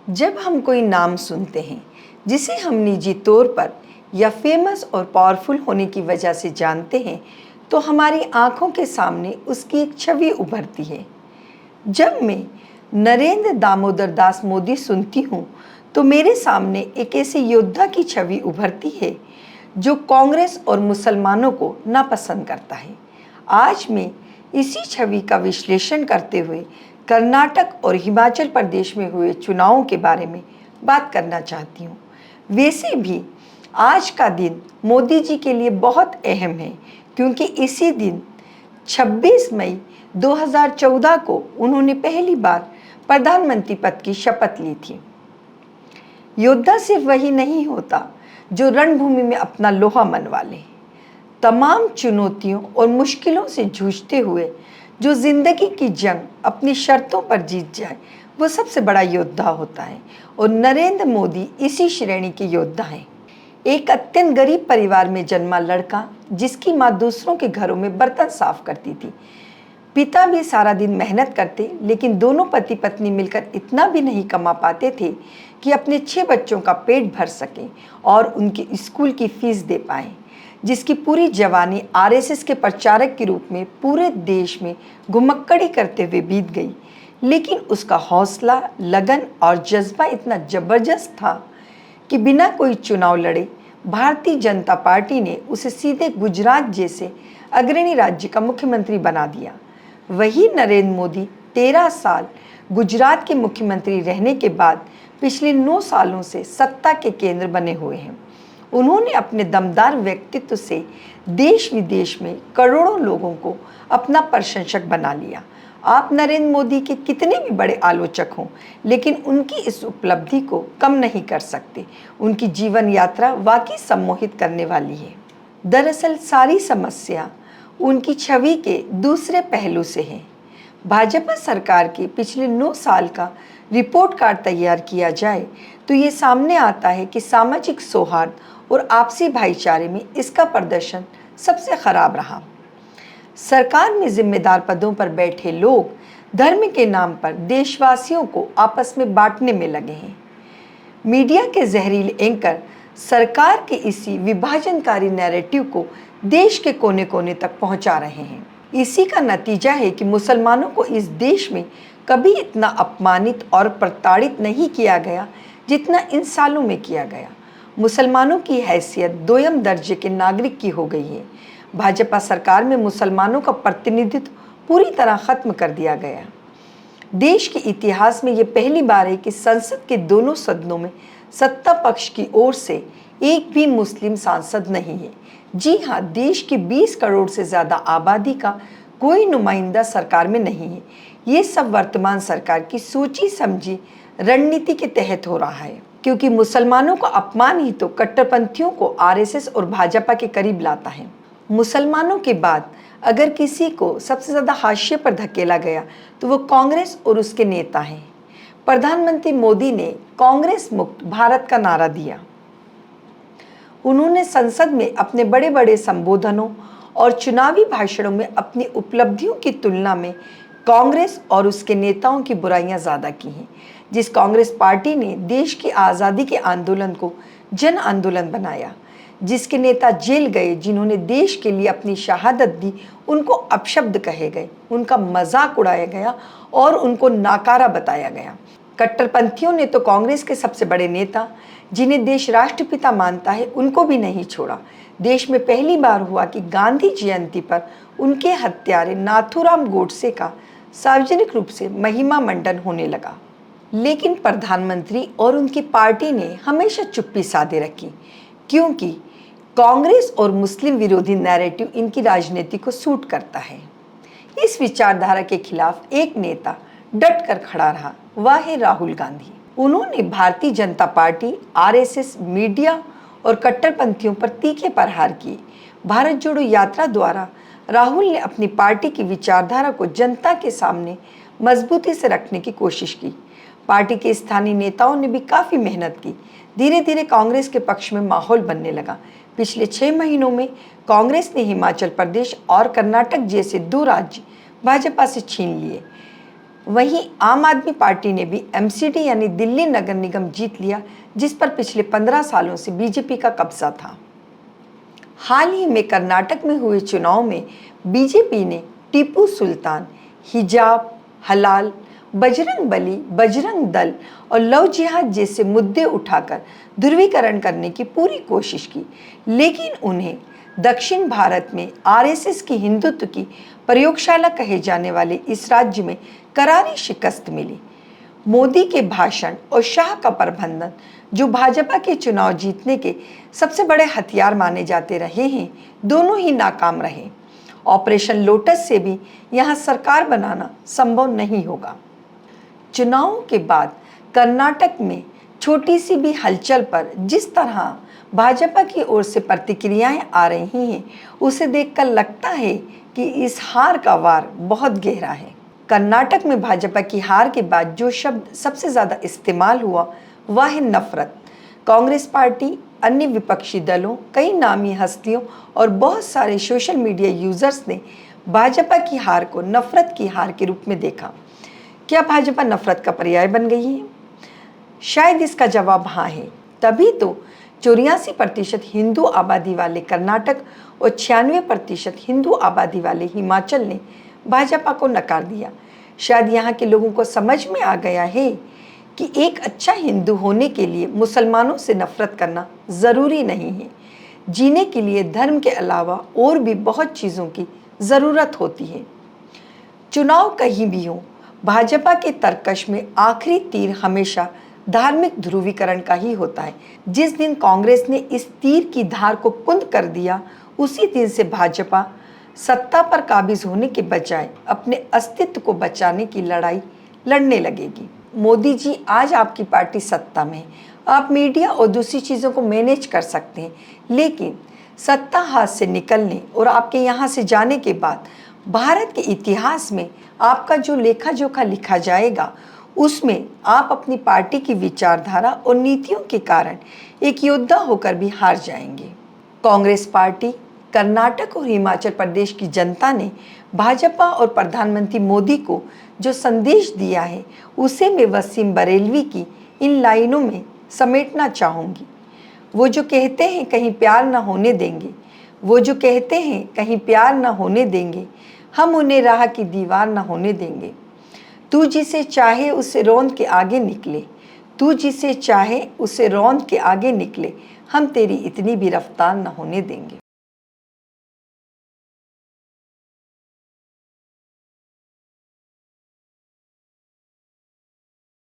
जब हम कोई नाम सुनते हैं जिसे हम निजी तौर पर या फेमस और पावरफुल होने की वजह से जानते हैं, तो हमारी आंखों के सामने उसकी एक छवि उभरती है। जब मैं नरेंद्र दामोदर दास मोदी सुनती हूँ, तो मेरे सामने एक ऐसे योद्धा की छवि उभरती है जो कांग्रेस और मुसलमानों को नापसंद करता है। आज मैं इसी छवि का विश्लेषण करते हुए कर्नाटक और हिमाचल प्रदेश में हुए चुनावों के बारे में बात करना चाहती हूँ। वैसे भी आज का दिन मोदी जी के लिए बहुत अहम है, क्योंकि इसी दिन 26 मई 2014 को उन्होंने पहली बार प्रधानमंत्री पद की शपथ ली थी। योद्धा सिर्फ वही नहीं होता जो रणभूमि में अपना लोहा मनवा ले। तमाम चुनौतियों और मुश्किलों से जूझते हुए जो जिंदगी की जंग अपनी शर्तों पर जीत जाए, वो सबसे बड़ा योद्धा होता है। और नरेंद्र मोदी इसी श्रेणी के योद्धा हैं। एक अत्यंत गरीब परिवार में जन्मा लड़का, जिसकी माँ दूसरों के घरों में बर्तन साफ करती थी। पिता भी सारा दिन मेहनत करते, लेकिन दोनों पति पत्नी मिलकर इतना भी नहीं कमा पाते थे कि अपने 6 बच्चों का पेट भर सकें और उनके स्कूल की फीस दे पाएं। जिसकी पूरी जवानी आरएसएस के प्रचारक के रूप में पूरे देश में घुमक्कड़ी करते हुए बीत गई, लेकिन उसका हौसला, लगन और जज्बा इतना जबरदस्त था कि बिना कोई चुनाव लड़े भारतीय जनता पार्टी ने उसे सीधे गुजरात जैसे अग्रणी राज्य का मुख्यमंत्री बना दिया। वही नरेंद्र मोदी 13 साल गुजरात के मुख्यमंत्री रहने के बाद पिछले 9 सालों से सत्ता के केंद्र बने हुए हैं। उन्होंने अपने दमदार व्यक्तित्व से देश विदेश में करोड़ों लोगों को अपना प्रशंसक बना लिया। आप नरेंद्र मोदी के कितने भी बड़े आलोचक हों, लेकिन उनकी इस उपलब्धि को कम नहीं कर सकते। उनकी जीवन यात्रा वाकई सम्मोहित करने वाली है। दरअसल सारी समस्या उनकी छवि के दूसरे पहलू से है। भाजपा सरकार के पिछले 9 साल का रिपोर्ट कार्ड तैयार किया जाए तो ये सामने आता है कि सामाजिक सौहार्द और आपसी भाईचारे में इसका प्रदर्शन सबसे खराब रहा। सरकार में जिम्मेदार पदों पर बैठे लोग धर्म के नाम पर देशवासियों को आपस में बांटने में लगे हैं। मीडिया के जहरीले एंकर सरकार के इसी विभाजनकारी नैरेटिव को देश के कोने कोने तक पहुंचा रहे हैं। इसी का नतीजा है कि मुसलमानों को इस देश में कभी इतना अपमानित और प्रताड़ित नहीं किया गया जितना इन सालों में किया गया। मुसलमानों की हैसियत दोयम दर्जे के नागरिक की हो गई है। भाजपा सरकार में मुसलमानों का प्रतिनिधित्व पूरी तरह खत्म कर दिया गया। देश के इतिहास में ये पहली बार है कि संसद के दोनों सदनों में सत्ता पक्ष की ओर से एक भी मुस्लिम सांसद नहीं है। जी हाँ, देश की 20 करोड़ से ज़्यादा आबादी का कोई नुमाइंदा सरकार में नहीं है। ये सब वर्तमान सरकार की सोची समझी रणनीति के तहत हो रहा है, क्योंकि मुसलमानों का अपमान ही तो कट्टरपंथियों को आरएसएस और भाजपा के करीब लाता है। मुसलमानों के बाद अगर किसी को सबसे ज़्यादा हाशिए पर धकेला गया तो वो कांग्रेस और उसके नेता हैं। प्रधानमंत्री मोदी ने कांग्रेस मुक्त भारत का नारा दिया। उन्होंने संसद में अपने बड़े बड़े संबोधनों और चुनावी भाषणों में अपनी उपलब्धियों की तुलना में कांग्रेस और उसके नेताओं की बुराइयां ज़्यादा की हैं। जिस कांग्रेस पार्टी ने देश की आज़ादी के आंदोलन को जन आंदोलन बनाया, जिसके नेता जेल गए, जिन्होंने देश के लिए अपनी शहादत दी, उनको अपशब्द कहे गए, उनका मजाक उड़ाया गया और उनको नाकारा बताया गया। कट्टरपंथियों ने तो कांग्रेस के सबसे बड़े नेता, जिन्हें देश राष्ट्रपिता मानता है, उनको भी नहीं छोड़ा। देश में पहली बार हुआ कि गांधी जयंती पर उनके हत्यारे नाथूराम गोडसे का सार्वजनिक रूप से महिमा मंडन होने लगा। लेकिन प्रधानमंत्री और उनकी पार्टी ने हमेशा चुप्पी साधे रखी, क्योंकि कांग्रेस और मुस्लिम विरोधी नैरेटिव इनकी राजनीति को सूट करता है। इस विचारधारा के खिलाफ एक नेता डट कर खड़ा रहा, वह है राहुल गांधी। उन्होंने Bharatiya Janata party, RSS, media और कट्टरपंथियों पर तीखे प्रहार किए। भारत जोड़ो यात्रा द्वारा राहुल ने अपनी पार्टी की विचारधारा को जनता के सामने मजबूती से रखने की कोशिश की। पार्टी के स्थानीय नेताओं ने भी काफ़ी मेहनत की। धीरे धीरे कांग्रेस के पक्ष में माहौल बनने लगा। पिछले 6 महीनों में कांग्रेस ने हिमाचल प्रदेश और कर्नाटक जैसे 2 राज्य भाजपा से छीन लिए। वहीं आम आदमी पार्टी ने भी एमसीडी यानी दिल्ली नगर निगम जीत लिया, जिस पर पिछले 15 सालों से बीजेपी का कब्जा था। हाल ही में कर्नाटक में हुए चुनाव में बीजेपी ने टीपू सुल्तान, हिजाब, हलाल, बजरंग बली, बजरंग दल और लव जिहाद जैसे मुद्दे उठाकर ध्रुवीकरण करने की पूरी कोशिश की, लेकिन उन्हें दक्षिण भारत में आरएसएस की हिंदुत्व की प्रयोगशाला कहे जाने वाले इस राज्य में करारी शिकस्त मिली। मोदी के भाषण और शाह का प्रबंधन, जो भाजपा के चुनाव जीतने के सबसे बड़े हथियार माने जाते रहे हैं, दोनों ही नाकाम रहे। ऑपरेशन लोटस से भी यहाँ सरकार बनाना संभव नहीं होगा। चुनावों के बाद कर्नाटक में छोटी सी भी हलचल पर जिस तरह भाजपा की ओर से प्रतिक्रियाएं आ रही हैं, उसे देखकर लगता है कि इस हार का वार बहुत गहरा है। कर्नाटक में भाजपा की हार के बाद जो शब्द सबसे ज़्यादा इस्तेमाल हुआ वह है नफरत। कांग्रेस पार्टी, अन्य विपक्षी दलों, कई नामी हस्तियों और बहुत सारे सोशल मीडिया यूजर्स ने भाजपा की हार को नफरत की हार के रूप में देखा। क्या भाजपा नफरत का पर्याय बन गई है? शायद इसका जवाब हाँ है। तभी तो 84% हिंदू आबादी वाले कर्नाटक और 96% हिंदू आबादी वाले हिमाचल ने भाजपा को नकार दिया। शायद यहाँ के लोगों को समझ में आ गया है कि एक अच्छा हिंदू होने के लिए मुसलमानों से नफरत करना ज़रूरी नहीं है। जीने के लिए धर्म के अलावा और भी बहुत चीज़ों की ज़रूरत होती है। चुनाव कहीं भी हो, भाजपा के तर्कश में आखिरी तीर हमेशा धार्मिक ध्रुवीकरण का ही होता है। जिस दिन कांग्रेस ने इस तीर की धार को कुंद कर दिया, उसी दिन से भाजपा सत्ता पर काबिज होने के बजाय अपने अस्तित्व को बचाने की लड़ाई लड़ने लगेगी। मोदी जी, आज आपकी पार्टी सत्ता में है, आप मीडिया और दूसरी चीज़ों को मैनेज कर सकते हैं, लेकिन सत्ता हाथ से निकलने और आपके यहाँ से जाने के बाद भारत के इतिहास में आपका जो लेखा जोखा लिखा जाएगा, उसमें आप अपनी पार्टी की विचारधारा और नीतियों के कारण एक योद्धा होकर भी हार जाएंगे। कांग्रेस पार्टी, कर्नाटक और हिमाचल प्रदेश की जनता ने भाजपा और प्रधानमंत्री मोदी को जो संदेश दिया है, उसे मैं वसीम बरेलवी की इन लाइनों में समेटना चाहूँगी। वो जो कहते हैं कहीं प्यार न होने देंगे, वो जो कहते हैं कहीं प्यार न होने देंगे, हम उन्हें राह की दीवार न होने देंगे। तू जिसे चाहे उसे रौंद के आगे निकले, तू जिसे चाहे उसे रौंद के आगे निकले, हम तेरी इतनी भी रफ्तार न होने देंगे।